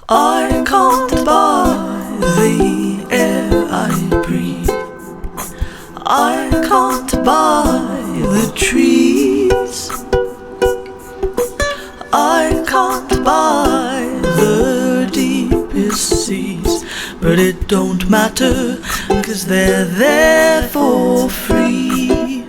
I can't buy the air I breathe. I can't buy the trees. I can't buy the deepest seas. But it don't matter, 'cause they're there for free.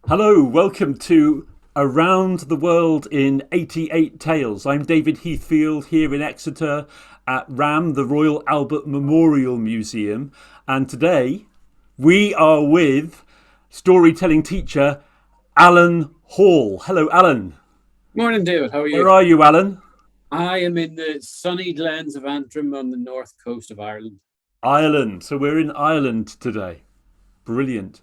Hello, welcome to Around the World in 88 Tales. I'm David Heathfield here in Exeter at RAMM, the Royal Albert Memorial Museum. And today we are with storytelling teacher Alan Hall. Hello, Alan. Morning, David. How are you? Where are you, Alan? I am in the sunny glens of Antrim on the north coast of Ireland. Ireland. So we're in Ireland today. Brilliant.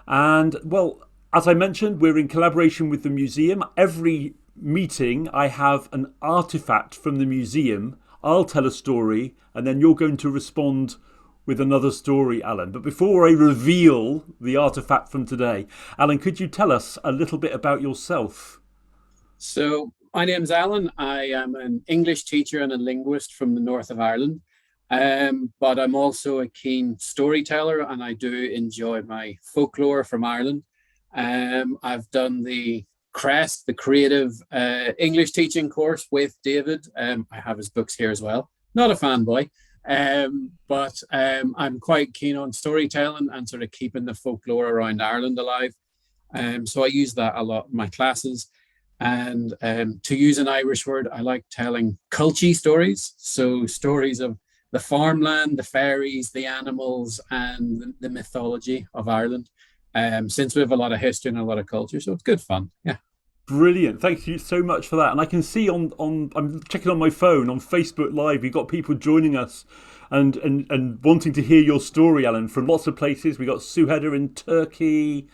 And, well, as I mentioned, we're in collaboration with the museum. Every meeting I have an artefact from the museum. I'll tell a story and then you're going to respond with another story, Alan. But before I reveal the artefact from today, Alan, could you tell us a little bit about yourself? So my name's Alan. I am an English teacher and a linguist from the north of Ireland. But I'm also a keen storyteller and I do enjoy my folklore from Ireland. I've done the CREST, the creative English teaching course with David. I have his books here as well. Not a fanboy, but I'm quite keen on storytelling and sort of keeping the folklore around Ireland alive. So I use that a lot in my classes. And to use an Irish word, I like telling culchy stories. So stories of the farmland, the fairies, the animals, and the mythology of Ireland. Since we have a lot of history and a lot of culture, so it's good fun. Yeah. Brilliant. Thank you so much for that. And I can see on I'm checking on my phone on Facebook Live, you've got people joining us and wanting to hear your story, Alan, from lots of places. We got Suheda in Turkey,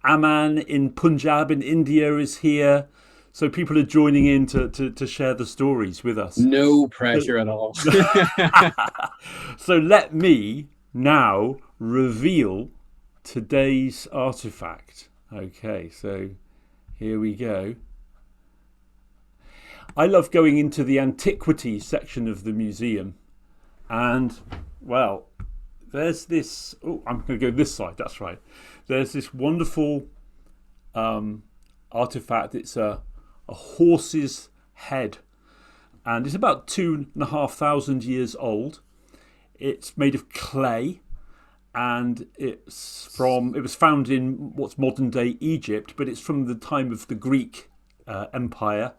Aman in Punjab in India is here. So people are joining in to share the stories with us. No pressure at all. So let me now reveal today's artifact. Okay, so here we go. I love going into the antiquities section of the museum. And, well, there's this... Oh, I'm going to go this side, that's right. There's this wonderful artifact. It's a horse's head. And it's about 2,500 years old. It's made of clay. And it was found in what's modern day Egypt, but it's from the time of the Greek Empire.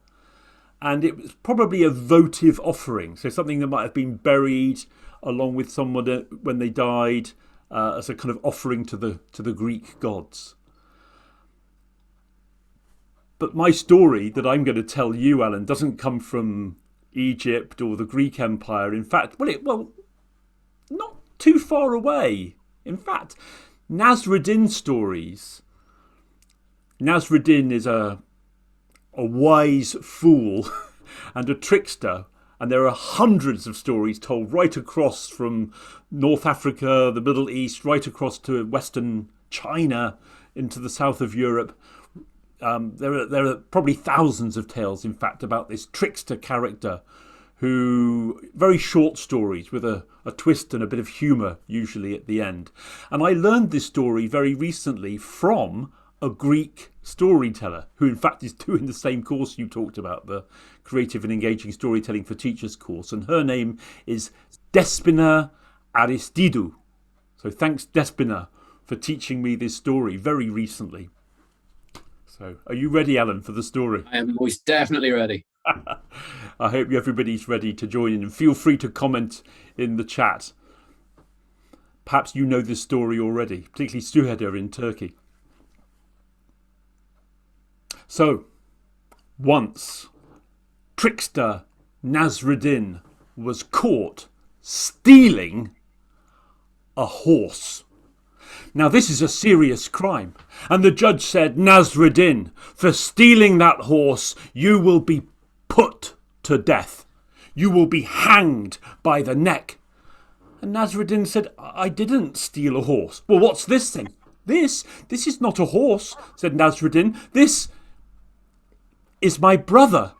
And it was probably a votive offering, so something that might have been buried along with someone when they died as a kind of offering to the Greek gods. But my story that I'm going to tell you, Alan, doesn't come from Egypt or the Greek Empire. In fact, not too far away. In fact, Nasruddin stories. Nasruddin is a wise fool and a trickster. And there are hundreds of stories told right across from North Africa, the Middle East, right across to Western China, into the south of Europe. There are probably thousands of tales, in fact, about this trickster character who, very short stories with a twist and a bit of humour usually at the end. And I learned this story very recently from a Greek storyteller who in fact is doing the same course you talked about, the Creative and Engaging Storytelling for Teachers course. And her name is Despina Aristidou. So thanks, Despina, for teaching me this story very recently. So are you ready, Alan, for the story? I am most definitely ready. I hope everybody's ready to join in and feel free to comment in the chat. Perhaps you know this story already, particularly Suheda in Turkey. So, once trickster Nasruddin was caught stealing a horse. Now this is a serious crime, and the judge said, Nasruddin, for stealing that horse, you will be put to death. You will be hanged by the neck. And Nasruddin said, I didn't steal a horse. Well, what's this thing? This is not a horse, said Nasruddin. This is my brother.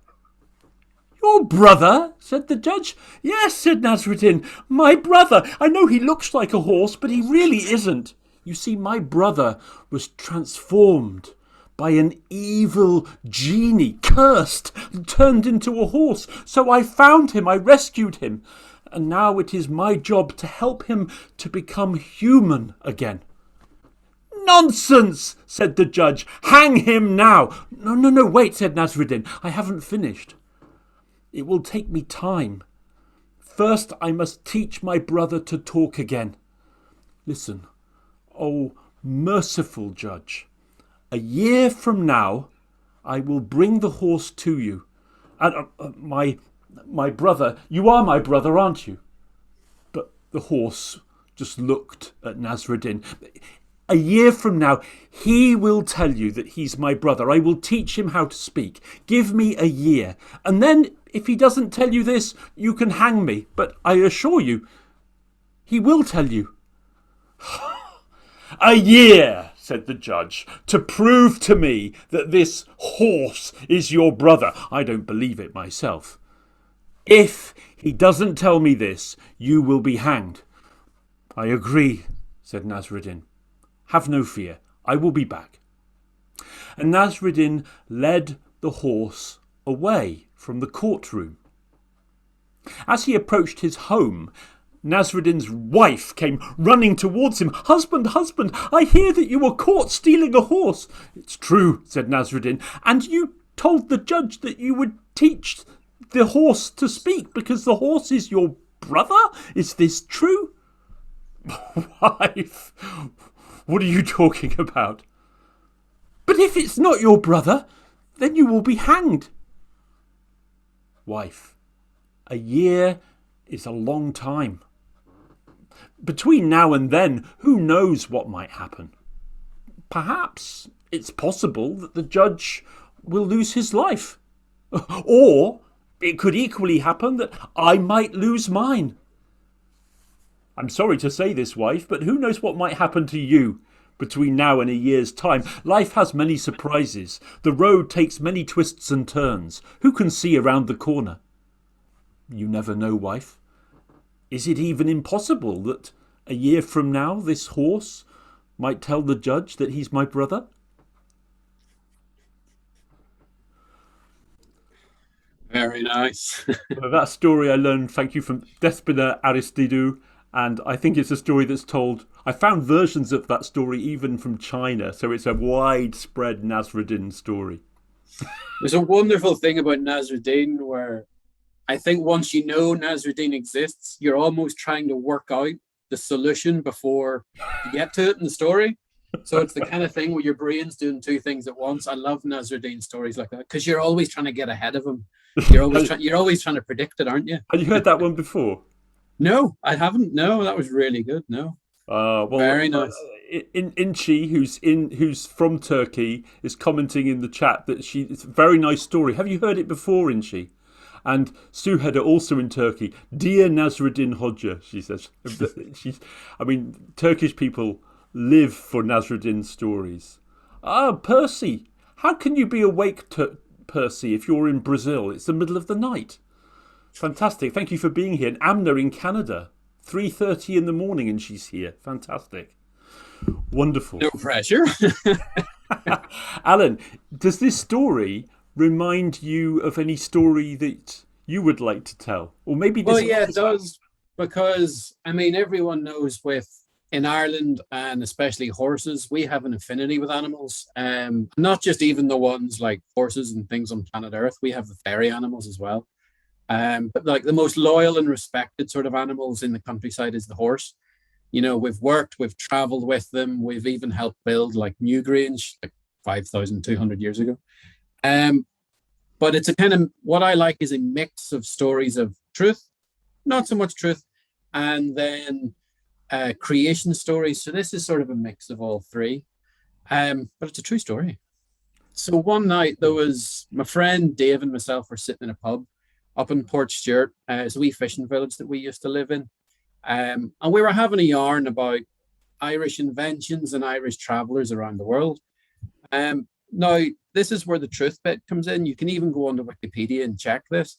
Your brother? Said the judge. Yes, said Nasruddin, my brother. I know he looks like a horse, but he really isn't. You see, my brother was transformed by an evil genie, cursed, and turned into a horse. So I found him, I rescued him, and now it is my job to help him to become human again. Nonsense, said the judge. Hang him now. No, wait, said Nasruddin. I haven't finished. It will take me time. First, I must teach my brother to talk again. Listen, oh merciful judge, a year from now, I will bring the horse to you. And my brother, you are my brother, aren't you? But the horse just looked at Nasruddin. A year from now, he will tell you that he's my brother. I will teach him how to speak. Give me a year. And then, if he doesn't tell you this, you can hang me. But I assure you, he will tell you. A year, said the judge, to prove to me that this horse is your brother. I don't believe it myself. If he doesn't tell me this, you will be hanged. I agree, said Nasruddin. Have no fear, I will be back. And Nasruddin led the horse away from the courtroom. As he approached his home, Nasruddin's wife came running towards him. Husband, I hear that you were caught stealing a horse. It's true, said Nasruddin, and you told the judge that you would teach the horse to speak because the horse is your brother? Is this true? Wife, what are you talking about? But if it's not your brother, then you will be hanged. Wife, a year is a long time. Between now and then, who knows what might happen? Perhaps it's possible that the judge will lose his life. Or it could equally happen that I might lose mine. I'm sorry to say this, wife, but who knows what might happen to you between now and a year's time? Life has many surprises. The road takes many twists and turns. Who can see around the corner? You never know, wife. Is it even impossible that a year from now this horse might tell the judge that he's my brother? Very nice. That story I learned, thank you, from Despina Aristidou, and I think it's a story that's told. I found versions of that story even from China, so it's a widespread Nasruddin story. There's a wonderful thing about Nasruddin where I think once you know Nasruddin exists, you're almost trying to work out the solution before you get to it in the story. So it's the kind of thing where your brain's doing two things at once. I love Nasruddin stories like that because you're always trying to get ahead of him. You're always trying to predict it, aren't you? Have you heard that one before? No, I haven't. No, that was really good. No. Well, very nice. Inchi, who's from Turkey, is commenting in the chat that it's a very nice story. Have you heard it before, Inchi? And Suheda, also in Turkey, dear Nasruddin Hoxha, she says. Turkish people live for Nasruddin stories. Percy, how can you be awake, Percy, if you're in Brazil? It's the middle of the night. Fantastic. Thank you for being here. And Amna in Canada, 3:30 in the morning, and she's here. Fantastic. Wonderful. No pressure. Alan, does this story remind you of any story that you would like to tell? Or maybe this. Well, yeah, it does. Because, everyone knows in Ireland, and especially horses, we have an affinity with animals. Not just even the ones like horses and things on planet Earth. We have the fairy animals as well. But like the most loyal and respected sort of animals in the countryside is the horse. We've traveled with them. We've even helped build like Newgrange like 5,200 years ago. But it's a kind of, what I like is a mix of stories of truth, not so much truth, and then creation stories. So this is sort of a mix of all three. But it's a true story. So one night there was my friend Dave and myself were sitting in a pub up in Port Stewart. It's a wee fishing village that we used to live in. And we were having a yarn about Irish inventions and Irish travelers around the world. Now, this is where the truth bit comes in. You can even go onto Wikipedia and check this.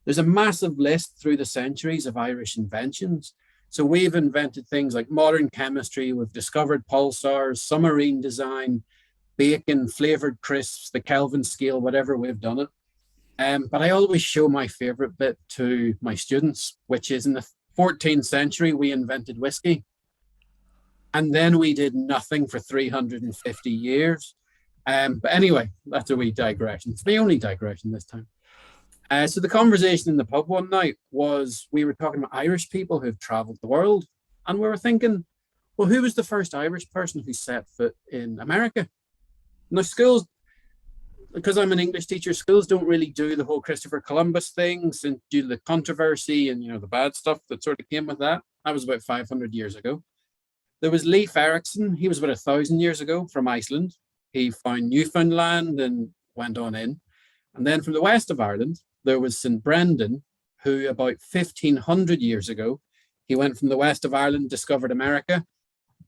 There's a massive list through the centuries of Irish inventions. So we've invented things like modern chemistry, we've discovered pulsars, submarine design, bacon, flavored crisps, the Kelvin scale, whatever, we've done it. But I always show my favorite bit to my students, which is in the 14th century, we invented whiskey. And then we did nothing for 350 years. But anyway, that's a wee digression. It's the only digression this time. So the conversation in the pub one night was, we were talking about Irish people who've traveled the world. And we were thinking, well, who was the first Irish person who set foot in America? Now, schools, because I'm an English teacher, schools don't really do the whole Christopher Columbus thing since due to the controversy and, the bad stuff that sort of came with that. That was about 500 years ago. There was Leif Erikson. He was about 1,000 years ago from Iceland. He found Newfoundland and went on in. And then from the west of Ireland, there was St. Brendan, who about 1,500 years ago, he went from the west of Ireland, discovered America,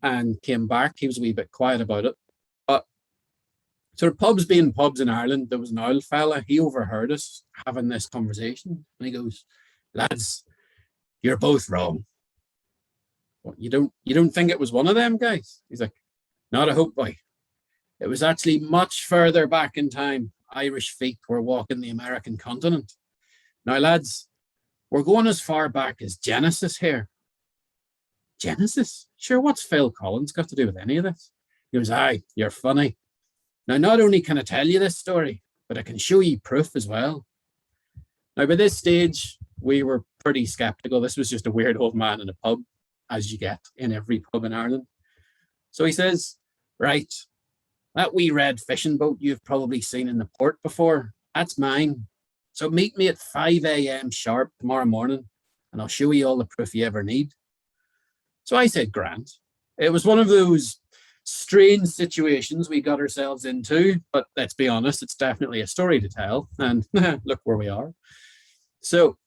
and came back. He was a wee bit quiet about it. But sort of pubs being pubs in Ireland, there was an old fella, he overheard us having this conversation. And he goes, lads, you're both wrong. What, you don't think it was one of them guys? He's like, not a hope, boy. It was actually much further back in time. Irish feet were walking the American continent. Now, lads, we're going as far back as Genesis here. Genesis? Sure, what's Phil Collins got to do with any of this? He goes, aye, you're funny. Now, not only can I tell you this story, but I can show you proof as well. Now, by this stage, we were pretty skeptical. This was just a weird old man in a pub, as you get in every pub in Ireland. So he says, right, that wee red fishing boat you've probably seen in the port before, that's mine. So meet me at 5 a.m. sharp tomorrow morning, and I'll show you all the proof you ever need. So I said, grand. It was one of those strange situations we got ourselves into, but let's be honest, it's definitely a story to tell, and look where we are. So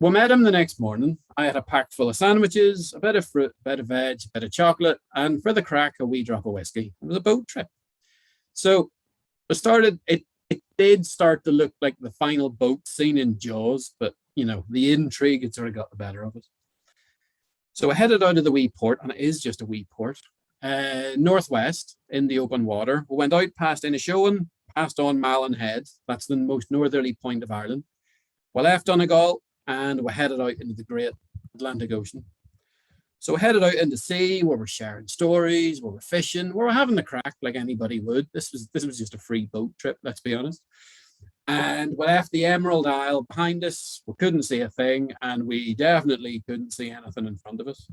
we met him the next morning. I had a pack full of sandwiches, a bit of fruit, a bit of veg, a bit of chocolate, and for the crack, a wee drop of whiskey. It was a boat trip. So it did start to look like the final boat scene in Jaws, but the intrigue had sort of got the better of it. So I headed out of the wee port, and it is just a wee port, northwest in the open water. We went out past Inishowen, passed on Malin Head. That's the most northerly point of Ireland. We left Donegal, and we headed out into the great Atlantic Ocean. So we headed out into sea where we're sharing stories, where we're fishing, where we're having the crack like anybody would. This was just a free boat trip, let's be honest. And we left the Emerald Isle behind us. We couldn't see a thing, and we definitely couldn't see anything in front of us.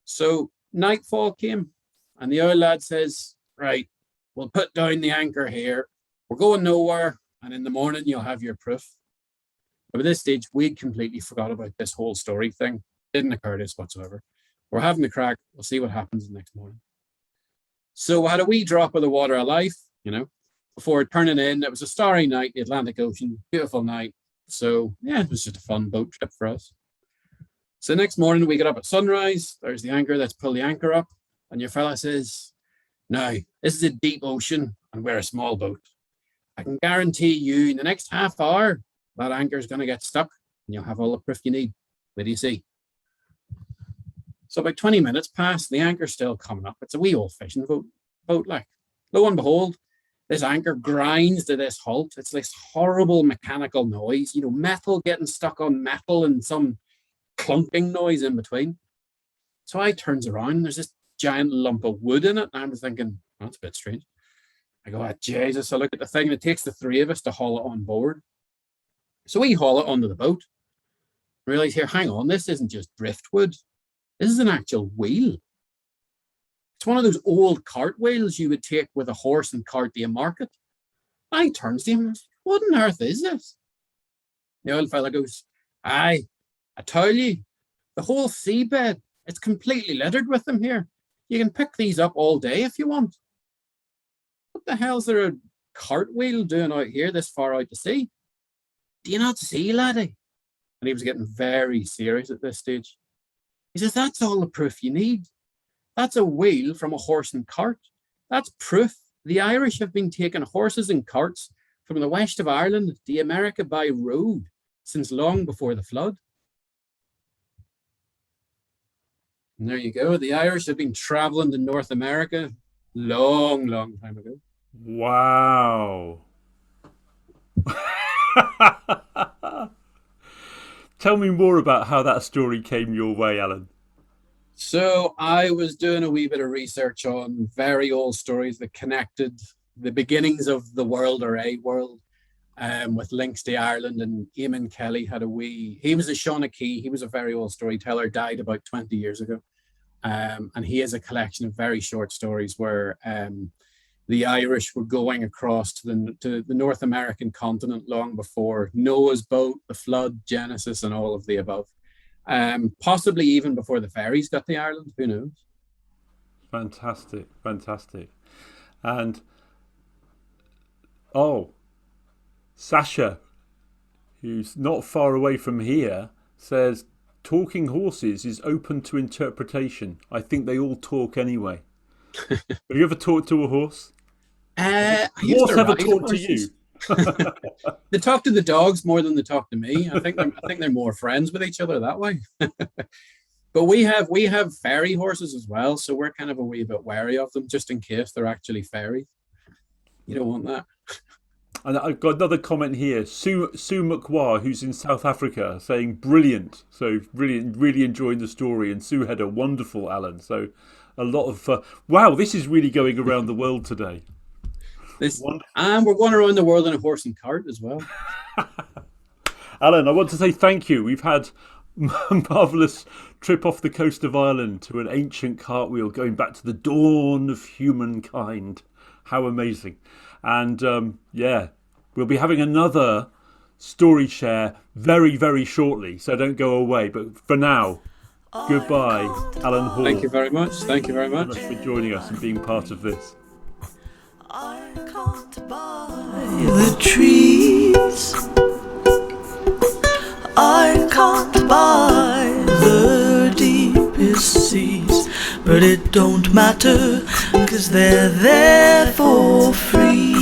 So nightfall came, and the old lad says, right, we'll put down the anchor here. We're going nowhere, and in the morning you'll have your proof. But at this stage, we'd completely forgot about this whole story thing. Didn't occur to us whatsoever. We're having the crack. We'll see what happens the next morning. So we had a wee drop of the water of life, before turning in. It was a starry night, the Atlantic Ocean, beautiful night. So yeah, it was just a fun boat trip for us. So next morning we get up at sunrise. There's the anchor. Let's pull the anchor up. And your fella says, now, this is a deep ocean and we're a small boat. I can guarantee you in the next half hour, that anchor is going to get stuck and you'll have all the proof you need. What do you see? So about 20 minutes pass, the anchor's still coming up. It's a wee old fishing boat like. Lo and behold, this anchor grinds to this halt. It's this horrible mechanical noise, metal getting stuck on metal and some clunking noise in between. So I turns around and there's this giant lump of wood in it. And I'm thinking, that's a bit strange. I go, Jesus, I look at the thing and it takes the three of us to haul it on board. So we haul it onto the boat. Realize here, hang on, this isn't just driftwood. This is an actual wheel. It's one of those old cart wheels you would take with a horse and cart to a market. I turns to him and says, what on earth is this? The old fella goes, aye, I tell you, the whole seabed, it's completely littered with them here. You can pick these up all day if you want. What the hell's there a cart wheel doing out here this far out to sea? Do you not see, laddie? And he was getting very serious at this stage. He says, that's all the proof you need. That's a wheel from a horse and cart. That's proof the Irish have been taking horses and carts from the west of Ireland to America by road since long before the flood. And there you go. The Irish have been traveling to North America long time ago. Wow. Tell me more about how that story came your way, Alan. So I was doing a wee bit of research on very old stories that connected the beginnings of the world, or a world, with links to Ireland. And Eamon Kelly he was a Shawnee, he was a very old storyteller, died about 20 years ago. And he has a collection of very short stories where the Irish were going across to the North American continent long before Noah's boat, the flood, Genesis, and all of the above. Possibly even before the ferries got to Ireland, who knows? Fantastic. And Sasha, who's not far away from here, says talking horses is open to interpretation. I think they all talk anyway. Have you ever talked to a horse? Horse ever talked to you? They talk to the dogs more than they talk to me. I think they're more friends with each other that way. But we have fairy horses as well, so we're kind of a wee bit wary of them, just in case they're actually fairies. You don't want that. And I've got another comment here. Sue McWar, who's in South Africa, saying brilliant. So really enjoying the story. And Sue had a wonderful Alan. So a lot of wow, this is really going around the world today. And we're going around the world in a horse and cart as well. Alan, I want to say thank you. We've had a marvellous trip off the coast of Ireland to an ancient cartwheel going back to the dawn of humankind. How amazing. And we'll be having another story share very, very shortly. So don't go away. But for now, goodbye, Alan Hall. Thank you very much. Thank you very much for joining us and being part of this. I can't buy the trees. I can't buy the deepest seas. But it don't matter, 'cause they're there for free.